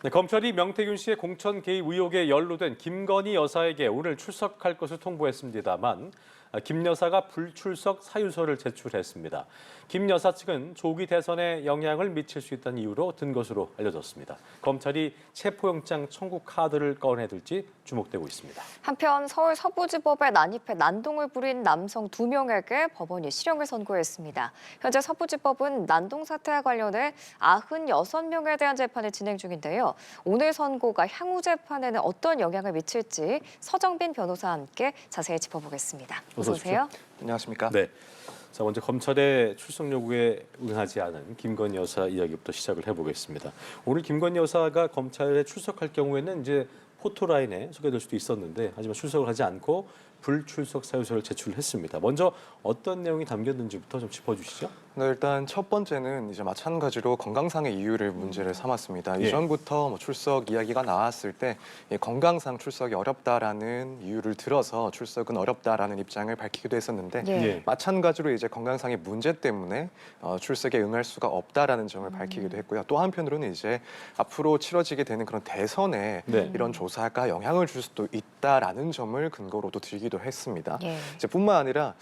네, 검찰이 명태균 씨의 공천 개입 의혹에 연루된 김건희 여사에게 오늘 출석할 것을 통보했습니다만 김 여사가 불출석 사유서를 제출했습니다. 김 여사 측은 조기 대선에 영향을 미칠 수 있다는 이유로 든 것으로 알려졌습니다. 검찰이 체포영장 청구 카드를 꺼내들지 주목되고 있습니다. 한편 서울 서부지법에 난입해 난동을 부린 남성 2명에게 법원이 실형을 선고했습니다. 현재 서부지법은 난동 사태와 관련해 96명에 대한 재판을 진행 중인데요. 오늘 선고가 향후 재판에는 어떤 영향을 미칠지 서정빈 변호사와 함께 자세히 짚어보겠습니다. 어서 오세요. 안녕하십니까? 네. 자, 먼저 검찰의 출석 요구에 응하지 않은 김건희 여사 이야기부터 시작을 해보겠습니다. 오늘 김건희 여사가 검찰에 출석할 경우에는 이제 포토라인에 소개될 수도 있었는데 하지만 출석을 하지 않고 불출석 사유서를 제출했습니다. 먼저 어떤 내용이 담겼는지부터 좀 짚어주시죠. 네, 일단 첫 번째는 이제 마찬가지로 건강상의 이유를 문제를 삼았습니다. 이전부터 뭐 출석 이야기가 나왔을 때 건강상 출석이 어렵다라는 이유를 들어서 출석은 어렵다라는 입장을 밝히기도 했었는데 마찬가지로 이제 건강상의 문제 때문에 출석에 응할 수가 없다라는 점을 밝히기도 했고요. 또 한편으로는 이제 앞으로 치러지게 되는 그런 대선에 이런 조사가 영향을 줄 수도 있다라는 점을 근거로도 들기도 했습니다. 이제 뿐만 아니라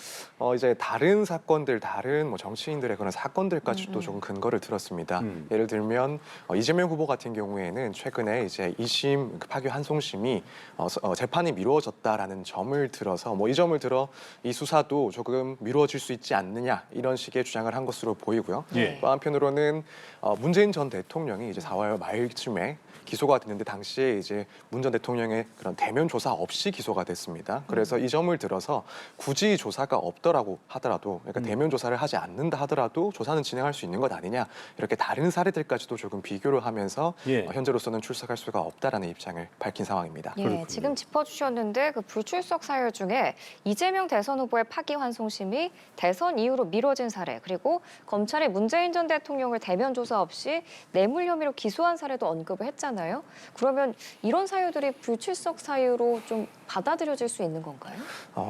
이제 다른 사건들, 다른 뭐 정치인들의 그런 사건들까지도 조금 근거를 들었습니다. 예를 들면 이재명 후보 같은 경우에는 최근에 이제 2심 파기환송심이 재판이 미뤄졌다라는 점을 들어서 이 점을 들어 이 수사도 조금 미뤄질 수 있지 않느냐 이런 식의 주장을 한 것으로 보이고요. 또 한편으로는 문재인 전 대통령이 이제 4월 말쯤에 기소가 됐는데 당시에 이제 문 전 대통령의 그런 대면 조사 없이 기소가 됐습니다. 그래서 이 점을 들어서 굳이 조사가 없더라고 하더라도, 그러니까 대면 조사를 하지 않는다 하더라도 조사는 진행할 수 있는 것 아니냐, 이렇게 다른 사례들까지도 조금 비교를 하면서 현재로서는 출석할 수가 없다라는 입장을 밝힌 상황입니다. 지금 짚어주셨는데 그 불출석 사유 중에 이재명 대선 후보의 파기환송심이 대선 이후로 미뤄진 사례, 그리고 검찰이 문재인 전 대통령을 대면 조사 없이 뇌물 혐의로 기소한 사례도 언급을 했잖아요. 그러면 이런 사유들이 불출석 사유로 좀 받아들여질 수 있는 건가요?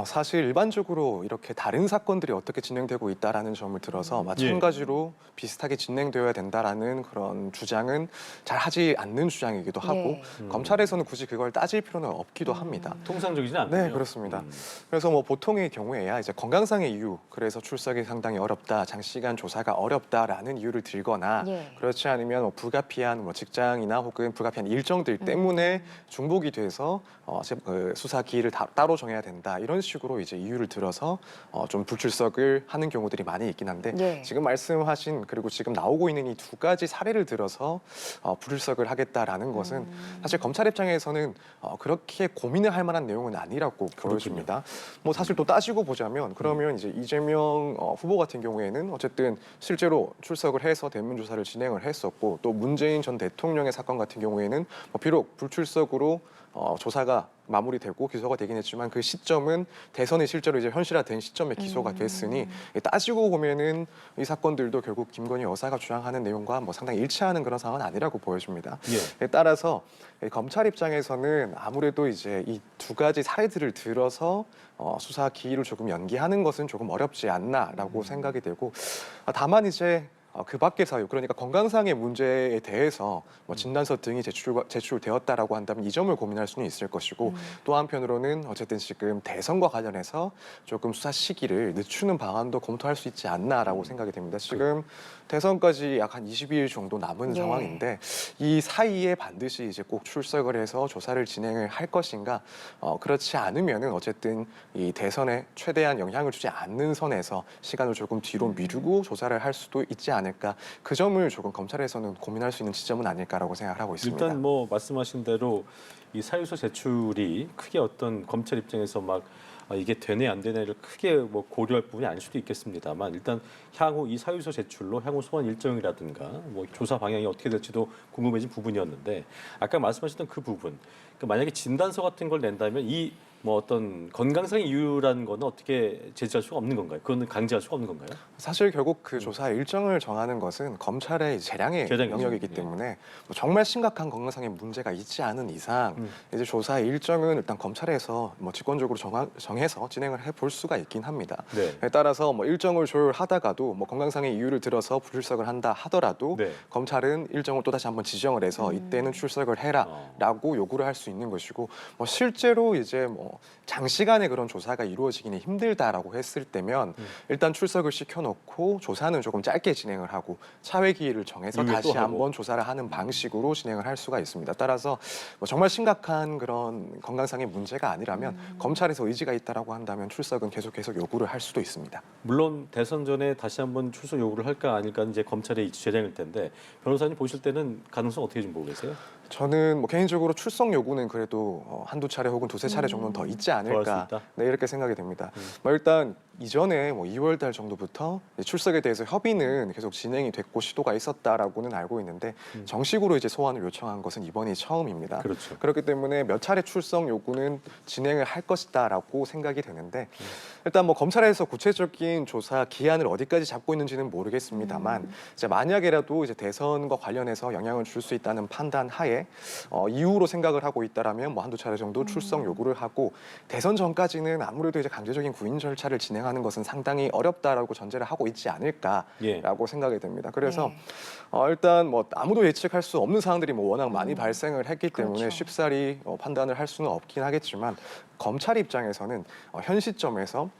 사실 일반적으로 이렇게 다른 사건들이 어떻게 진행되고 있다라는 점을 들어서 마찬가지로 비슷하게 진행되어야 된다라는 그런 주장은 잘 하지 않는 주장이기도 하고 검찰에서는 굳이 그걸 따질 필요는 없기도 합니다. 통상적이진 않군요. 네, 그렇습니다. 그래서 뭐 보통의 경우에야 이제 건강상의 이유, 그래서 출석이 상당히 어렵다, 장시간 조사가 어렵다라는 이유를 들거나 그렇지 않으면 뭐 불가피한 뭐 직장이나 혹은 불가피한 일정들 때문에 중복이 돼서 수사 기일을 따로 정해야 된다, 이런 식으로 이제 이유를 들어서 좀 불출석을 하는 경우들이 많이 있긴 한데 지금 말씀하신, 그리고 지금 나오고 있는 이 두 가지 사례를 들어서 불출석을 하겠다라는 것은 사실 검찰 입장에서는 그렇게 고민을 할 만한 내용은 아니라고 보여집니다. 뭐 사실 또 따지고 보자면 그러면 이제 이재명 후보 같은 경우에는 어쨌든 실제로 출석을 해서 대면 조사를 진행을 했었고, 또 문재인 전 대통령의 사건 같은 경우에는 비록 불출석으로 조사가 마무리되고 기소가 되긴 했지만 그 시점은 대선이 실제로 이제 현실화된 시점에 기소가 됐으니 따지고 보면은 이 사건들도 결국 김건희 여사가 주장하는 내용과 뭐 상당히 일치하는 그런 상황은 아니라고 보여집니다. 따라서 검찰 입장에서는 아무래도 이제 이 두 가지 사례들을 들어서 수사 기일을 조금 연기하는 것은 조금 어렵지 않나라고 생각이 되고, 다만 이제 그 밖의 사유, 그러니까 건강상의 문제에 대해서 뭐 진단서 등이 제출되었다라고 한다면 이 점을 고민할 수는 있을 것이고, 또 한편으로는 어쨌든 지금 대선과 관련해서 조금 수사 시기를 늦추는 방안도 검토할 수 있지 않나라고 생각이 됩니다. 지금 대선까지 약 한 22일 정도 남은 상황인데 이 사이에 반드시 이제 꼭 출석을 해서 조사를 진행을 할 것인가, 그렇지 않으면은 어쨌든 이 대선에 최대한 영향을 주지 않는 선에서 시간을 조금 뒤로 미루고 조사를 할 수도 있지 않을까, 그 점을 조금 검찰에서는 고민할 수 있는 지점은 아닐까라고 생각하고 있습니다. 일단 뭐 말씀하신 대로 이 사유서 제출이 크게 어떤 검찰 입장에서 막 이게 되네 안 되네를 크게 뭐 고려할 부분이 아닐 수도 있겠습니다만, 일단 향후 이 사유서 제출로 향후 소환 일정이라든가 뭐 조사 방향이 어떻게 될지도 궁금해진 부분이었는데, 아까 말씀하셨던 그 부분, 그러니까 만약에 진단서 같은 걸 낸다면 이 뭐 어떤 건강상 이유라는 거는 어떻게 제지할 수가 없는 건가요? 그거는 강제할 수가 없는 건가요? 사실 결국 그 조사의 일정을 정하는 것은 검찰의 재량의 재량이죠. 영역이기 예. 때문에 뭐 정말 심각한 건강상의 문제가 있지 않은 이상 이제 조사의 일정은 일단 검찰에서 뭐 직권적으로 정해서 진행을 해볼 수가 있긴 합니다. 네. 따라서 뭐 일정을 조율하다가도 뭐 건강상의 이유를 들어서 불출석을 한다 하더라도 네. 검찰은 일정을 또 다시 한번 지정을 해서 이때는 출석을 해라라고 요구를 할 수 있는 것이고 뭐 실제로 이제 뭐 장시간의 그런 조사가 이루어지기는 힘들다라고 했을 때면 일단 출석을 시켜놓고 조사는 조금 짧게 진행을 하고 차회 기일을 정해서 이후에 다시 또 하고. 한번 조사를 하는 방식으로 진행을 할 수가 있습니다. 따라서 뭐 정말 심각한 그런 건강상의 문제가 아니라면 검찰에서 의지가 있다라고 한다면 출석은 계속 요구를 할 수도 있습니다. 물론 대선 전에 다시 한번 출석 요구를 할까 아닐까 이제 검찰의 재량일 텐데 변호사님 보실 때는 가능성 어떻게 좀 보고 계세요? 저는 뭐 개인적으로 출석 요구는 그래도 한두 차례 혹은 두세 차례 정도는 더 있지 않을까 더할수 있다? 네, 이렇게 생각이 됩니다. 뭐 일단 이전에 뭐 2월 달 정도부터 출석에 대해서 협의는 계속 진행이 됐고 시도가 있었다라고는 알고 있는데 정식으로 이제 소환을 요청한 것은 이번이 처음입니다. 그렇죠. 그렇기 때문에 몇 차례 출석 요구는 진행을 할 것이다라고 생각이 되는데 일단 뭐 검찰에서 구체적인 조사 기한을 어디까지 잡고 있는지는 모르겠습니다만 이제 만약에라도 이제 대선과 관련해서 영향을 줄 수 있다는 판단 하에 이후로 생각을 하고 있다라면 뭐 한두 차례 정도 출석 요구를 하고 대선 전까지는 아무래도 이제 강제적인 구인 절차를 진행하는 것은 상당히 어렵다라고 전제를 하고 있지 않을까라고 예. 생각이 됩니다. 그래서 네. 일단 뭐 아무도 예측할 수 없는 상황들이 뭐 워낙 많이 발생을 했기 때문에 그렇죠. 쉽사리 판단을 할 수는 없긴 하겠지만 검찰 입장에서는 현 시점에서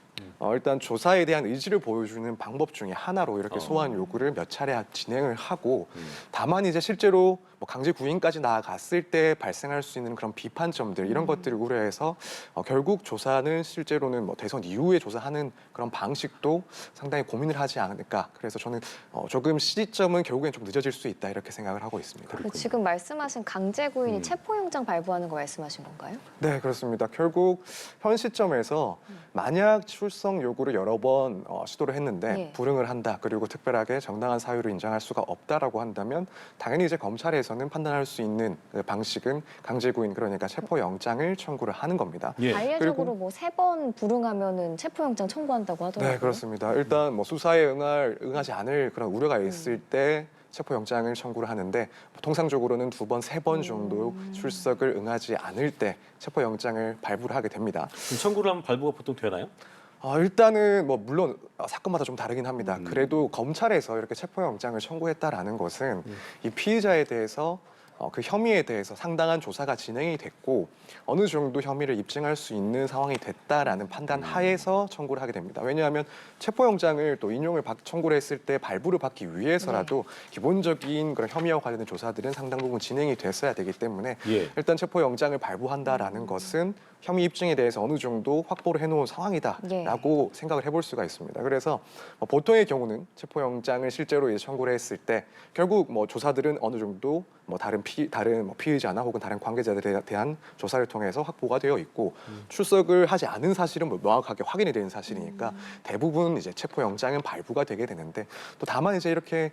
일단 조사에 대한 의지를 보여주는 방법 중에 하나로 이렇게 소환 요구를 몇 차례 진행을 하고 다만 이제 실제로 뭐 강제 구인까지 나아갔을 때 발생할 수 있는 그런 비판점들 이런 것들을 우려해서 결국 조사는 실제로는 뭐 대선 이후에 조사하는 그런 방식도 상당히 고민을 하지 않을까. 그래서 저는 조금 시점은 결국엔 좀 늦어질 수 있다 이렇게 생각을 하고 있습니다. 그 지금 말씀하신 강제 구인이 체포영장 발부하는 거 말씀하신 건가요? 네, 그렇습니다. 결국 현 시점에서 만약 출석 요구를 여러 번 시도를 했는데 예. 불응을 한다. 그리고 특별하게 정당한 사유를 인정할 수가 없다라고 한다면 당연히 이제 검찰에서는 판단할 수 있는 방식은 강제구인 그러니까 체포영장을 청구를 하는 겁니다. 예. 관례적으로 뭐 3번 불응하면은 체포영장 청구한다고 하더라고요. 네, 그렇습니다. 일단 뭐 수사에 응하지 않을 그런 우려가 있을 때 체포영장을 청구를 하는데 통상적으로는 2번, 3번 정도 출석을 응하지 않을 때 체포영장을 발부를 하게 됩니다. 그럼 청구를 하면 발부가 보통 되나요? 일단은 뭐 물론 사건마다 좀 다르긴 합니다. 그래도 검찰에서 이렇게 체포영장을 청구했다라는 것은 이 피의자에 대해서 그 혐의에 대해서 상당한 조사가 진행이 됐고 어느 정도 혐의를 입증할 수 있는 상황이 됐다라는 판단 하에서 청구를 하게 됩니다. 왜냐하면 체포영장을 또 인용을 청구를 했을 때 발부를 받기 위해서라도 기본적인 그런 혐의와 관련된 조사들은 상당 부분 진행이 됐어야 되기 때문에 예. 일단 체포영장을 발부한다라는 것은 혐의 입증에 대해서 어느 정도 확보를 해놓은 상황이다라고 생각을 해볼 수가 있습니다. 그래서 보통의 경우는 체포영장을 실제로 이제 청구를 했을 때 결국 뭐 조사들은 어느 정도 뭐 다른 피의자나 혹은 다른 관계자들에 대한 조사를 통해서 확보가 되어 있고 출석을 하지 않은 사실은 뭐 명확하게 확인이 된 사실이니까 대부분 이제 체포영장은 발부가 되게 되는데 또 다만 이제 이렇게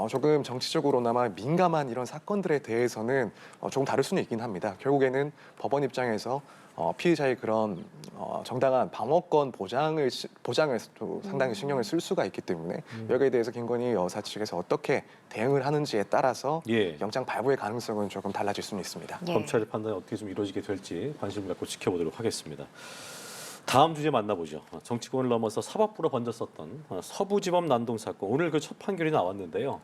조금 정치적으로나마 민감한 이런 사건들에 대해서는 조금 다를 수는 있긴 합니다. 결국에는 법원 입장에서 피의자의 그런 정당한 방어권 보장을 또 상당히 신경을 쓸 수가 있기 때문에 여기에 대해서 김건희 여사 측에서 어떻게 대응을 하는지에 따라서 예. 영장 발부의 가능성은 조금 달라질 수는 있습니다. 예. 검찰의 판단이 어떻게 좀 이루어지게 될지 관심을 갖고 지켜보도록 하겠습니다. 다음 주제 만나보죠. 정치권을 넘어서 사법부로 번졌었던 서부지법 난동 사건. 오늘 그 첫 판결이 나왔는데요.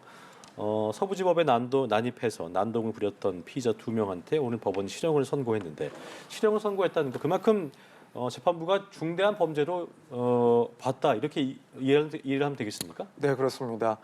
서부지법에 난입해서 난동을 부렸던 피의자 2명한테 오늘 법원이 실형을 선고했는데 실형을 선고했다는 거 그만큼 재판부가 중대한 범죄로 봤다 이렇게 이해를 하면 되겠습니까? 네, 그렇습니다.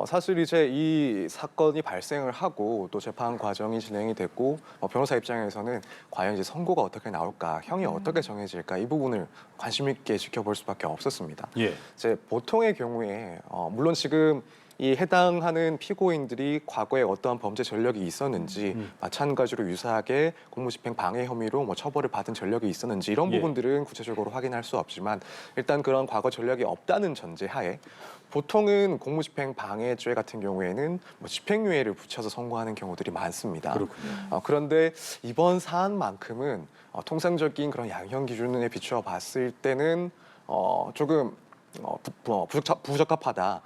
사실 이제 이 사건이 발생을 하고 또 재판 과정이 진행이 됐고 변호사 입장에서는 과연 이제 선고가 어떻게 나올까, 형이 어떻게 정해질까 이 부분을 관심 있게 지켜볼 수밖에 없었습니다. 예. 이제 보통의 경우에 물론 지금 이 해당하는 피고인들이 과거에 어떠한 범죄 전력이 있었는지, 마찬가지로 유사하게 공무집행 방해 혐의로 뭐 처벌을 받은 전력이 있었는지 이런 예. 부분들은 구체적으로 확인할 수 없지만 일단 그런 과거 전력이 없다는 전제하에 보통은 공무집행 방해죄 같은 경우에는 뭐 집행유예를 붙여서 선고하는 경우들이 많습니다. 그렇군요. 그런데 이번 사안만큼은 통상적인 그런 양형 기준에 비추어 봤을 때는 조금 부적합하다.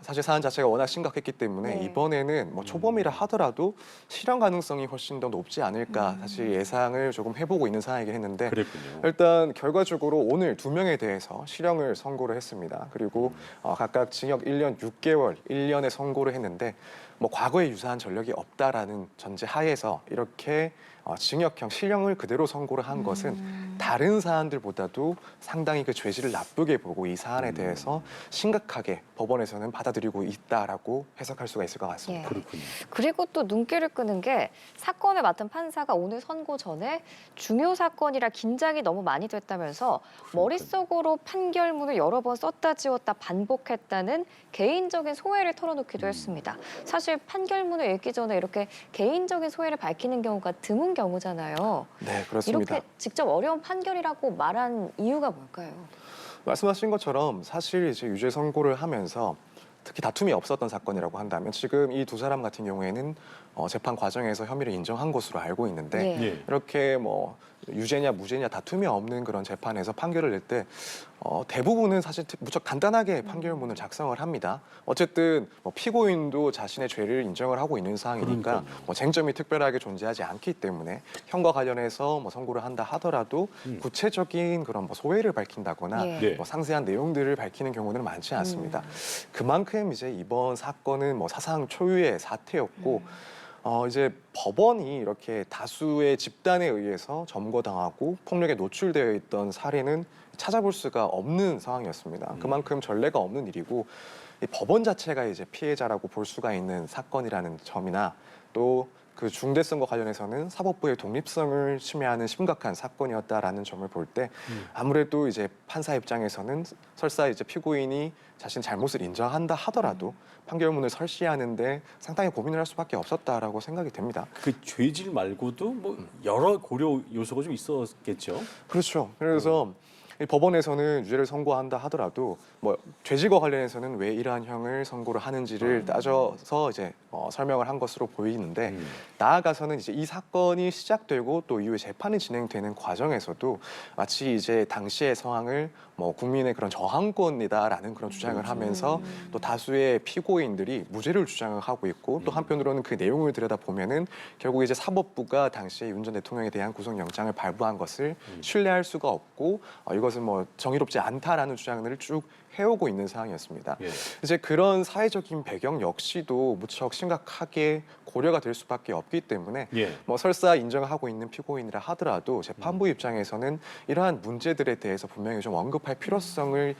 사실 사안 자체가 워낙 심각했기 때문에 네. 이번에는 뭐 초범이라 하더라도 실형 가능성이 훨씬 더 높지 않을까 사실 예상을 조금 해보고 있는 상황이긴 했는데 그랬군요. 일단 결과적으로 오늘 2명에 대해서 실형을 선고를 했습니다. 그리고 각각 징역 1년 6개월, 1년에 선고를 했는데 뭐 과거에 유사한 전력이 없다라는 전제 하에서 이렇게 징역형 실형을 그대로 선고를 한 것은 다른 사안들보다도 상당히 그 죄질을 나쁘게 보고 이 사안에 대해서 심각하게 법원에서는 받아들이고 있다라고 해석할 수가 있을 것 같습니다. 예. 그렇군요. 그리고 또 눈길을 끄는 게 사건을 맡은 판사가 오늘 선고 전에 중요 사건이라 긴장이 너무 많이 됐다면서 머릿속으로 판결문을 여러 번 썼다 지웠다 반복했다는 개인적인 소회를 털어놓기도 했습니다. 사실 판결문을 읽기 전에 이렇게 개인적인 소회를 밝히는 경우가 드문 경우잖아요. 네, 그렇습니다. 이렇게 직접 어려운 판결이라고 말한 이유가 뭘까요? 말씀하신 것처럼 사실 이제 유죄 선고를 하면서 특히 다툼이 없었던 사건이라고 한다면 지금 이 두 사람 같은 경우에는 재판 과정에서 혐의를 인정한 것으로 알고 있는데 예. 예. 이렇게 뭐 유죄냐 무죄냐 다툼이 없는 그런 재판에서 판결을 낼 때 대부분은 사실 무척 간단하게 판결문을 작성을 합니다. 어쨌든 뭐 피고인도 자신의 죄를 인정을 하고 있는 상황이니까 그러니까요. 뭐 쟁점이 특별하게 존재하지 않기 때문에 형과 관련해서 뭐 선고를 한다 하더라도 구체적인 그런 뭐 소회를 밝힌다거나 예. 네. 뭐 상세한 내용들을 밝히는 경우는 많지 않습니다. 그만큼 이제 이번 사건은 뭐 사상 초유의 사태였고 이제 법원이 이렇게 다수의 집단에 의해서 점거당하고 폭력에 노출되어 있던 사례는 찾아볼 수가 없는 상황이었습니다. 그만큼 전례가 없는 일이고 이 법원 자체가 이제 피해자라고 볼 수가 있는 사건이라는 점이나 또 그 중대성과 관련해서는 사법부의 독립성을 침해하는 심각한 사건이었다라는 점을 볼 때 아무래도 이제 판사 입장에서는 설사 이제 피고인이 자신 잘못을 인정한다 하더라도 판결문을 설시하는데 상당히 고민을 할 수밖에 없었다라고 생각이 됩니다. 그 죄질 말고도 뭐 여러 고려 요소가 좀 있었겠죠. 그렇죠. 그래서 이 법원에서는 유죄를 선고한다 하더라도 뭐 죄질과 관련해서는 왜 이러한 형을 선고를 하는지를 따져서 이제 설명을 한 것으로 보이는데 나아가서는 이제 이 사건이 시작되고 또 이후에 재판이 진행되는 과정에서도 마치 이제 당시의 상황을 뭐 국민의 그런 저항권이다라는 그런 주장을 하면서 또 다수의 피고인들이 무죄를 주장을 하고 있고 또 한편으로는 그 내용을 들여다보면은 결국 이제 사법부가 당시에 윤 전 대통령에 대한 구속영장을 발부한 것을 신뢰할 수가 없고 이것은 뭐 정의롭지 않다라는 주장을 쭉 해오고 있는 상황이었습니다. 예. 이제 그런 사회적인 배경 역시도 무척 심각하게 고려가 될 수밖에 없기 때문에 예. 뭐 설사 인정하고 있는 피고인이라 하더라도 재판부 입장에서는 이러한 문제들에 대해서 분명히 좀 언급할 필요성을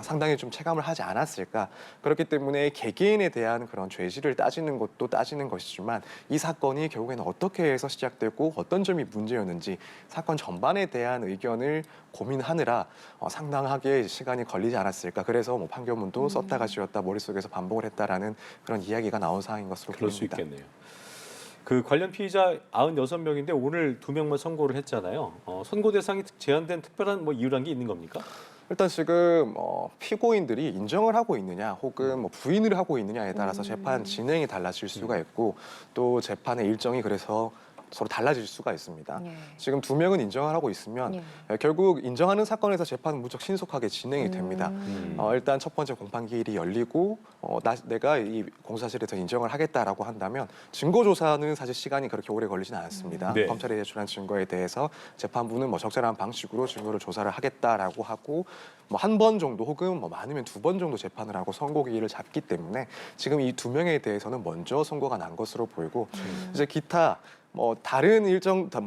상당히 좀 체감을 하지 않았을까. 그렇기 때문에 개개인에 대한 그런 죄질을 따지는 것도 따지는 것이지만 이 사건이 결국에는 어떻게 해서 시작되고 어떤 점이 문제였는지 사건 전반에 대한 의견을 고민하느라 상당하게 시간이 걸리지 않았을까. 그래서 뭐 판결문도 썼다가 지웠다 머릿속에서 반복을 했다라는 그런 이야기가 나온 상황인 것으로 그럴 수 보입니다. 있겠네요. 그 관련 피의자 96명인데 오늘 2명만 선고를 했잖아요. 선고 대상이 제한된 특별한 뭐 이유란 게 있는 겁니까? 일단 지금 피고인들이 인정을 하고 있느냐 혹은 뭐 부인을 하고 있느냐에 따라서 재판 진행이 달라질 수가 있고 또 재판의 일정이 그래서 서로 달라질 수가 있습니다. 예. 지금 2명은 인정을 하고 있으면 결국 인정하는 사건에서 재판은 무척 신속하게 진행이 됩니다. 일단 첫 번째 공판기일이 열리고 내가 이 공소사실에서 인정을 하겠다라고 한다면 증거조사는 사실 시간이 그렇게 오래 걸리지는 않습니다. 네. 검찰이 제출한 증거에 대해서 재판부는 뭐 적절한 방식으로 증거를 조사를 하겠다라고 하고 뭐 한 번 정도 혹은 뭐 많으면 2번 정도 재판을 하고 선고기일을 잡기 때문에 지금 이 2명에 대해서는 먼저 선고가 난 것으로 보이고 이제 기타 뭐 다른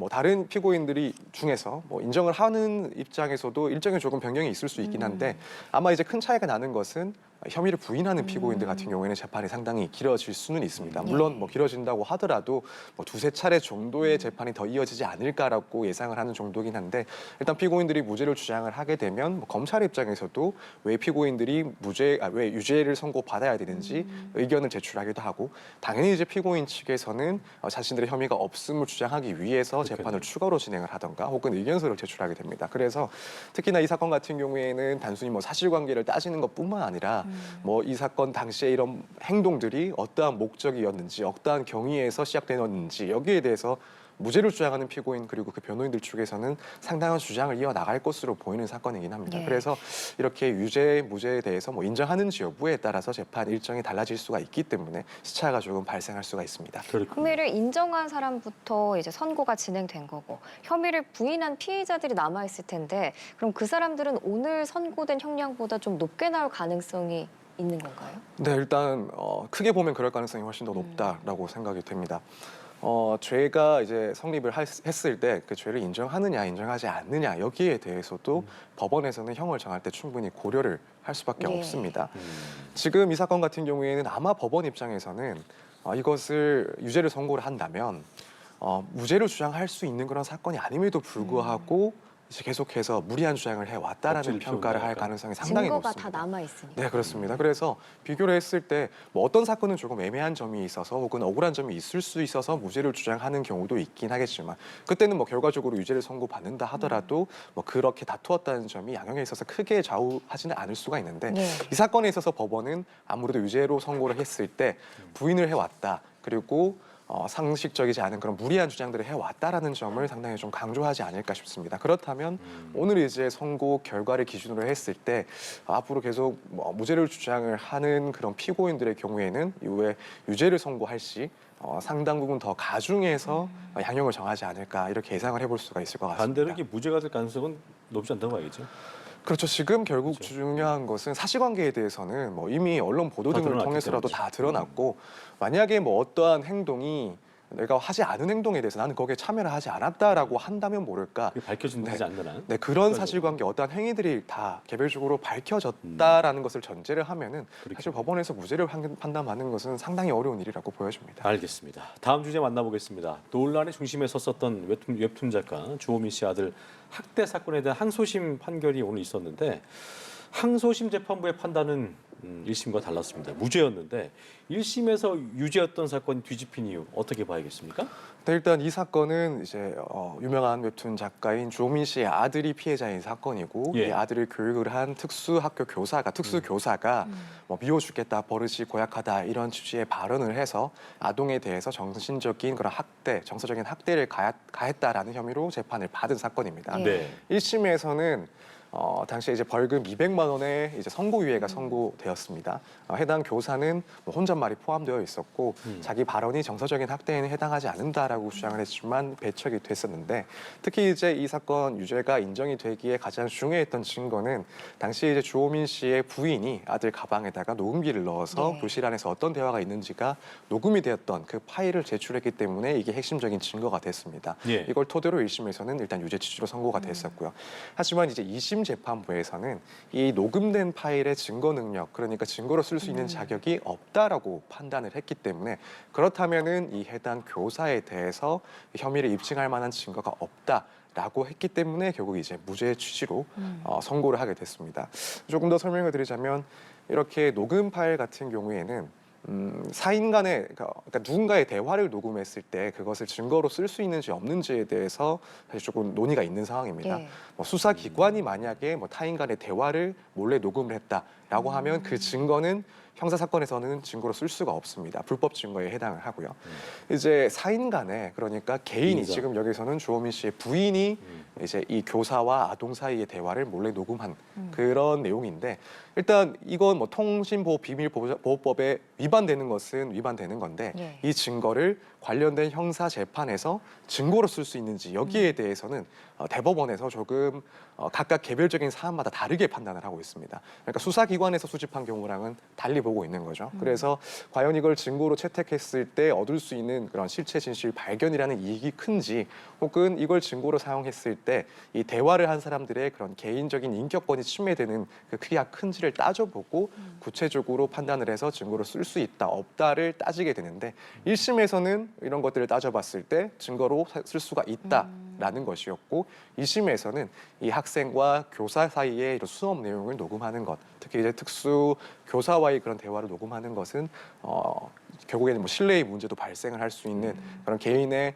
다른 피고인들이 중에서 뭐 인정을 하는 입장에서도 일정에 조금 변경이 있을 수 있긴 한데 아마 이제 큰 차이가 나는 것은 혐의를 부인하는 피고인들 같은 경우에는 재판이 상당히 길어질 수는 있습니다. 물론 뭐 길어진다고 하더라도 뭐 두세 차례 정도의 재판이 더 이어지지 않을까라고 예상을 하는 정도긴 한데 일단 피고인들이 무죄를 주장을 하게 되면 뭐 검찰 입장에서도 왜 피고인들이 왜 유죄를 선고받아야 되는지 의견을 제출하기도 하고 당연히 이제 피고인 측에서는 자신들의 혐의가 없음을 주장하기 위해서 재판을 추가로 진행을 하던가 혹은 의견서를 제출하게 됩니다. 그래서 특히나 이 사건 같은 경우에는 단순히 뭐 사실관계를 따지는 것뿐만 아니라 뭐 이 사건 당시에 이런 행동들이 어떠한 목적이었는지 어떠한 경위에서 시작되었는지 여기에 대해서 무죄를 주장하는 피고인 그리고 그 변호인들 쪽에서는 상당한 주장을 이어나갈 것으로 보이는 사건이긴 합니다. 그래서 이렇게 유죄, 무죄에 대해서 뭐 인정하는지 여부에 따라서 재판 일정이 달라질 수가 있기 때문에 시차가 조금 발생할 수가 있습니다. 혐의를 인정한 사람부터 이제 선고가 진행된 거고 혐의를 부인한 피해자들이 남아있을 텐데 그럼 그 사람들은 오늘 선고된 형량보다 좀 높게 나올 가능성이 있는 건가요? 네, 일단 크게 보면 그럴 가능성이 훨씬 더 높다라고 생각이 됩니다. 죄가 이제 성립을 했을 때 그 죄를 인정하느냐 인정하지 않느냐 여기에 대해서도 법원에서는 형을 정할 때 충분히 고려를 할 수밖에 없습니다. 지금 이 사건 같은 경우에는 아마 법원 입장에서는 이것을 유죄를 선고를 한다면 무죄를 주장할 수 있는 그런 사건이 아님에도 불구하고 이제 계속해서 무리한 주장을 해왔다라는 평가를 할 가능성이 상당히 증거가 높습니다. 다 남아있으니까. 네, 그렇습니다. 그래서 비교를 했을 때 뭐 어떤 사건은 조금 애매한 점이 있어서 혹은 억울한 점이 있을 수 있어서 무죄를 주장하는 경우도 있긴 하겠지만 그때는 뭐 결과적으로 유죄를 선고받는다 하더라도 뭐 그렇게 다투었다는 점이 양형에 있어서 크게 좌우하지는 않을 수가 있는데 이 사건에 있어서 법원은 아무래도 유죄로 선고를 했을 때 부인을 해왔다. 그리고 상식적이지 않은 그런 무리한 주장들을 해왔다라는 점을 상당히 좀 강조하지 않을까 싶습니다. 그렇다면 오늘 이제 선고 결과를 기준으로 했을 때 앞으로 계속 무죄를 주장을 하는 그런 피고인들의 경우에는 이후에 유죄를 선고할 시 상당 부분 더 가중해서 양형을 정하지 않을까 이렇게 예상을 해볼 수가 있을 것 같습니다. 반대로 이게 무죄가 될 가능성은 높지 않다고 봐야겠죠. 그렇죠. 지금 결국 중요한 것은 사실관계에 대해서는 뭐 이미 언론 보도 등을 통해서라도 다 드러났고 만약에 뭐 어떠한 행동이 내가 하지 않은 행동에 대해서 나는 거기에 참여를 하지 않았다라고 한다면 모를까. 밝혀진다지 않는 한. 네, 그런 사실관계 어떠한 행위들이 다 개별적으로 밝혀졌다라는 것을 전제를 하면은 사실 법원에서 무죄를 판단하는 것은 상당히 어려운 일이라고 보여집니다. 알겠습니다. 다음 주제 만나보겠습니다. 논란의 중심에 섰었던 웹툰 작가 주호민 씨 아들 학대 사건에 대한 항소심 판결이 오늘 있었는데 항소심 재판부의 판단은 1심과 달랐습니다. 무죄였는데 1심에서 유죄였던 사건이 뒤집힌 이유 어떻게 봐야겠습니까? 네, 일단 이 사건은 이제 유명한 웹툰 작가인 주호민 씨의 아들이 피해자인 사건이고 이 아들을 교육을 한 특수학교 교사가 뭐 미워 죽겠다, 버릇이 고약하다 이런 취지의 발언을 해서 아동에 대해서 정신적인 그런 학대, 정서적인 학대를 가했다라는 혐의로 재판을 받은 사건입니다. 1심에서는 당시에 이제 벌금 200만 원의 이제 선고유예가 선고되었습니다. 해당 교사는 뭐 혼잣말이 포함되어 있었고 자기 발언이 정서적인 학대에는 해당하지 않는다라고 주장을 했지만 배척이 됐었는데 특히 이제 이 사건 유죄가 인정이 되기에 가장 중요했던 증거는 당시 이제 주호민 씨의 부인이 아들 가방에다가 녹음기를 넣어서 교실 안에서 어떤 대화가 있는지가 녹음이 되었던 그 파일을 제출했기 때문에 이게 핵심적인 증거가 됐습니다. 이걸 토대로 1심에서는 일단 유죄 취지로 선고가 됐었고요. 하지만 이제 2심 재판부에서는 이 녹음된 파일의 증거 능력, 그러니까 증거로 쓸 수 있는 자격이 없다라고 판단을 했기 때문에 그렇다면은 이 해당 교사에 대해서 혐의를 입증할 만한 증거가 없다라고 했기 때문에 결국 이제 무죄 취지로 선고를 하게 됐습니다. 조금 더 설명을 드리자면 이렇게 녹음 파일 같은 경우에는 사인 간의 그러니까 누군가의 대화를 녹음했을 때 그것을 증거로 쓸 수 있는지 없는지에 대해서 사실 조금 논의가 있는 상황입니다. 뭐 수사기관이 만약에 뭐 타인 간의 대화를 몰래 녹음을 했다라고 하면 그 증거는 형사 사건에서는 증거로 쓸 수가 없습니다. 불법 증거에 해당을 하고요. 이제 사인 간에 그러니까 개인이 지금 여기서는 주호민 씨의 부인이 이제 이 교사와 아동 사이의 대화를 몰래 녹음한 그런 내용인데 일단 이건 뭐 통신보호 비밀보호법에 위반되는 것은 위반되는 건데 이 증거를 관련된 형사 재판에서 증거로 쓸 수 있는지 여기에 대해서는 대법원에서 조금 각각 개별적인 사안마다 다르게 판단을 하고 있습니다. 그러니까 수사기관에서 수집한 경우랑은 달리 보고 있는 거죠. 그래서 과연 이걸 증거로 채택했을 때 얻을 수 있는 그런 실체 진실 발견이라는 이익이 큰지, 혹은 이걸 증거로 사용했을 때 이 대화를 한 사람들의 그런 개인적인 인격권이 침해되는 그 크기가 큰지를 따져보고 구체적으로 판단을 해서 증거로 쓸 수 있다 없다를 따지게 되는데, 1심에서는 이런 것들을 따져봤을 때 증거로 쓸 수가 있다라는 것이었고, 2심에서는 이 학생과 교사 사이의 이런 수업 내용을 녹음하는 것, 특히 이제 특수 교사와의 그런 대화를 녹음하는 것은 결국에는 뭐 신뢰의 문제도 발생을 할 수 있는 그런 개인의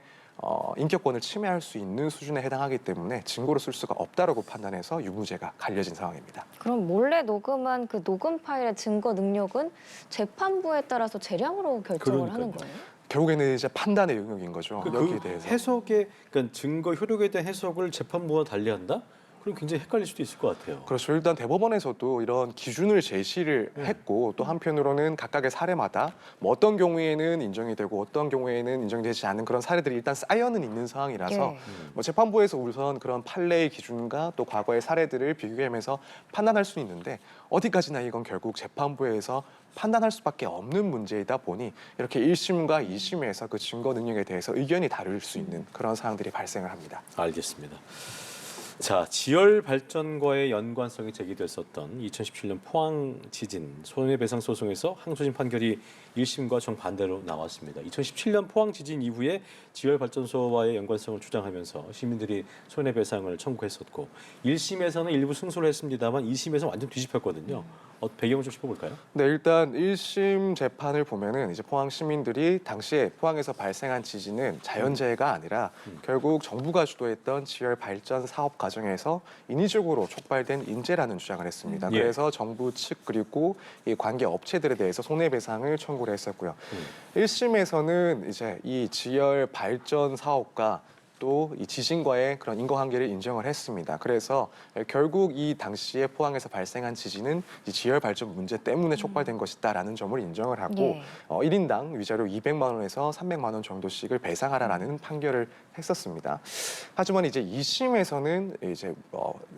인격권을 침해할 수 있는 수준에 해당하기 때문에 증거로 쓸 수가 없다라고 판단해서 유무죄가 갈려진 상황입니다. 그럼 몰래 녹음한 그 녹음 파일의 증거 능력은 재판부에 따라서 재량으로 결정을 하는 거예요? 결국에는 이제 판단의 영역인 거죠. 여기에 대해서. 해석의 그러니까 증거 효력에 대한 해석을 재판부와 달리한다? 그럼 굉장히 헷갈릴 수도 있을 것 같아요. 그렇죠. 일단 대법원에서도 이런 기준을 제시를 했고, 또 한편으로는 각각의 사례마다 뭐 어떤 경우에는 인정이 되고 어떤 경우에는 인정되지 않는 그런 사례들이 일단 쌓여는 있는 상황이라서 예. 뭐 재판부에서 우선 그런 판례의 기준과 또 과거의 사례들을 비교하면서 판단할 수 있는데, 어디까지나 이건 결국 재판부에서 판단할 수밖에 없는 문제이다 보니 이렇게 1심과 2심에서 그 증거 능력에 대해서 의견이 다를 수 있는 그런 상황들이 발생을 합니다. 알겠습니다. 자, 지열 발전과의 연관성이 제기됐었던 2017년 포항 지진 손해배상 소송에서 항소심 판결이 1심과 정반대로 나왔습니다. 2017년 포항 지진 이후에 지열 발전소와의 연관성을 주장하면서 시민들이 손해배상을 청구했었고, 1심에서는 일부 승소를 했습니다만 2심에서 완전 뒤집혔거든요. 배경을 좀 짚어볼까요? 네, 일단 1심 재판을 보면은 이제 포항 시민들이 당시에 포항에서 발생한 지진은 자연재해가 아니라 결국 정부가 주도했던 지열 발전 사업 과정에서 인위적으로 촉발된 인재라는 주장을 했습니다. 예. 그래서 정부 측 그리고 이 관계 업체들에 대해서 손해배상을 청구를 했었고요. 1심에서는 이제 이 지열 발전 사업과 또 이 지진과의 그런 인과관계를 인정을 했습니다. 그래서 결국 이 당시에 포항에서 발생한 지진은 이 지열 발전 문제 때문에 촉발된 것이다라는 점을 인정을 하고, 예. 1인당 위자료 200만 원에서 300만 원 정도씩을 배상하라라는 판결을 했었습니다. 하지만 이제 2심에서는 이제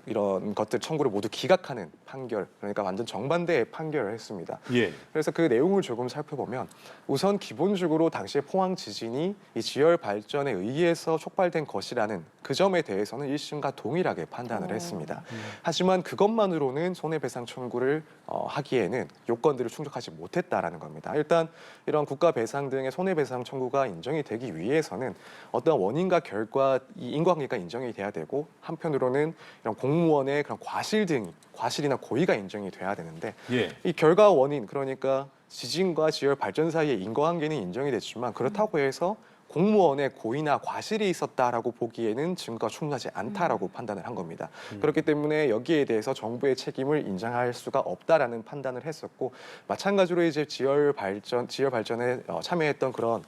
이런 것들 청구를 모두 기각하는 판결, 그러니까 완전 정반대의 판결을 했습니다. 예. 그래서 그 내용을 조금 살펴보면, 우선 기본적으로 당시에 포항 지진이 이 지열 발전에 의해서 촉발된 것이라는 그 점에 대해서는 1심과 동일하게 판단을 했습니다. 하지만 그것만으로는 손해배상 청구를 하기에는 요건들을 충족하지 못했다라는 겁니다. 일단 이런 국가배상 등의 손해배상 청구가 인정이 되기 위해서는 어떤 원인과 결과, 이 인과관계가 인정이 돼야 되고, 한편으로는 이런 공무원의 그런 과실이나 고의가 인정이 돼야 되는데, 예. 이 결과 원인, 그러니까 지진과 지열 발전 사이의 인과관계는 인정이 됐지만, 그렇다고 해서 공무원의 고의나 과실이 있었다라고 보기에는 증거가 충분하지 않다라고 판단을 한 겁니다. 그렇기 때문에 여기에 대해서 정부의 책임을 인정할 수가 없다라는 판단을 했었고, 마찬가지로 이제 지열 발전에 참여했던 그런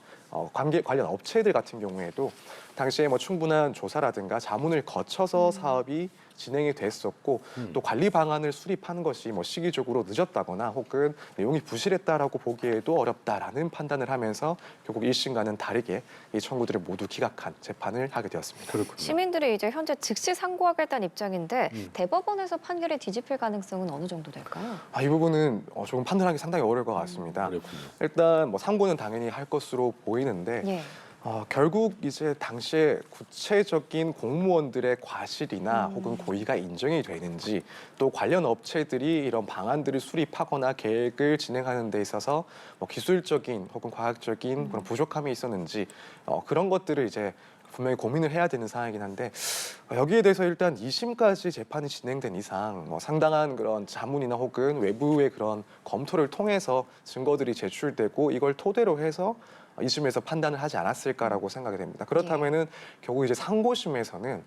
관련 업체들 같은 경우에도 당시에 뭐 충분한 조사라든가 자문을 거쳐서 사업이 진행이 됐었고, 또 관리 방안을 수립하는 것이 뭐 시기적으로 늦었다거나 혹은 내용이 부실했다라고 보기에도 어렵다라는 판단을 하면서 결국 1심과는 다르게 이 청구들을 모두 기각한 재판을 하게 되었습니다. 그렇군요. 시민들이 이제 현재 즉시 상고하겠다는 입장인데 대법원에서 판결이 뒤집힐 가능성은 어느 정도 될까요? 이 부분은 조금 판단하기 상당히 어려울 것 같습니다. 그렇군요. 일단 뭐 상고는 당연히 할 것으로 보이는데, 예. 결국 이제 당시에 구체적인 공무원들의 과실이나 혹은 고의가 인정이 되는지, 또 관련 업체들이 이런 방안들을 수립하거나 계획을 진행하는 데 있어서 뭐 기술적인 혹은 과학적인 그런 부족함이 있었는지, 그런 것들을 이제 분명히 고민을 해야 되는 상황이긴 한데, 여기에 대해서 일단 2심까지 재판이 진행된 이상 뭐 상당한 그런 자문이나 혹은 외부의 그런 검토를 통해서 증거들이 제출되고 이걸 토대로 해서 2심에서 판단을 하지 않았을까라고 생각이 됩니다. 그렇다면은 결국 이제 상고심에서는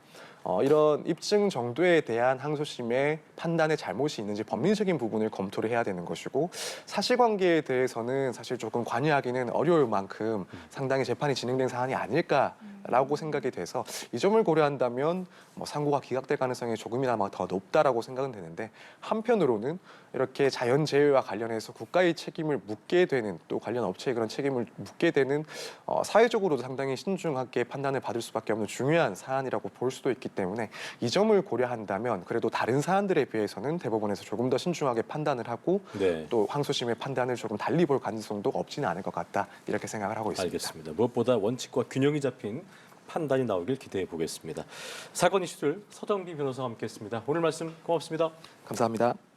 이런 입증 정도에 대한 항소심의 판단에 잘못이 있는지 법리적인 부분을 검토를 해야 되는 것이고, 사실관계에 대해서는 사실 조금 관여하기는 어려울 만큼 상당히 재판이 진행된 사안이 아닐까 않을까라고 생각이 돼서 이 점을 고려한다면 뭐 상고가 기각될 가능성이 조금이나마 더 높다라고 생각은 되는데 한편으로는 이렇게 자연재해와 관련해서 국가의 책임을 묻게 되는 또 관련 업체의 그런 책임을 묻게 되는 사회적으로도 상당히 신중하게 판단을 받을 수밖에 없는 중요한 사안이라고 볼 수도 있기 때문에 이 점을 고려한다면 그래도 다른 사안들에 비해서는 대법원에서 조금 더 신중하게 판단을 하고 네. 또 항소심의 판단을 조금 달리 볼 가능성도 없지는 않을 것 같다 이렇게 생각을 하고 있습니다. 알겠습니다. 무엇보다 원칙과 균형이 잡힌 판단이 나오길 기대해 보겠습니다. 사건 이슈들 서정비 변호사와 함께했습니다. 오늘 말씀 고맙습니다. 감사합니다.